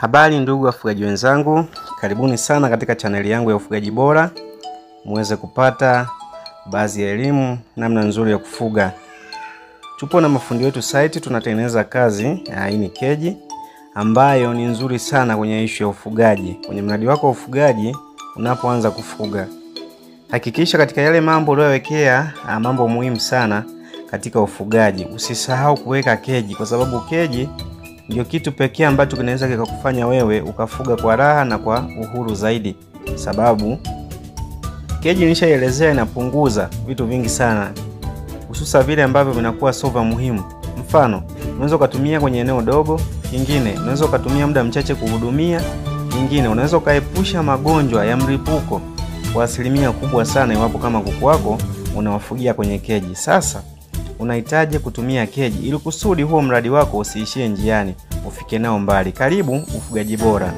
Habari ndugu wafugaji wenzangu, karibuni sana katika chaneli yangu ya ufugaji bora, muweze kupata baadhi ya elimu namna nzuri ya kufuga. Tupo na mafundi wetu site, tunatengeneza kazi ya hii keji ambayo ni nzuri sana kwenye issue ya ufugaji. Kwenye mradi wako wa ufugaji unapoanza kufuga, hakikisha katika yale mambo uliyowekea mambo muhimu sana katika ufugaji. Usisahau kuweka keji, kwa sababu keji ndio kitu pekee ambacho kinaweza kikakufanya wewe ukafuga kwa raha na kwa uhuru zaidi. Sababu keji nishaelezea inapunguza vitu vingi sana, hususa vile ambavyo vinakuwa sova muhimu. Mfano, unaweza kutumia kwenye eneo dogo, kingine unaweza kutumia muda mchache kuhudumia, kingine unaweza kaepusha magonjwa ya mlipuko kwa asilimia kubwa sana iwapo kama kuku wako unawafugia kwenye keji. Sasa unahitaji kutumia keji ili kusudi huo mradi wako usiishie njiani, ufike nao mbali. Karibu ufugaji bora.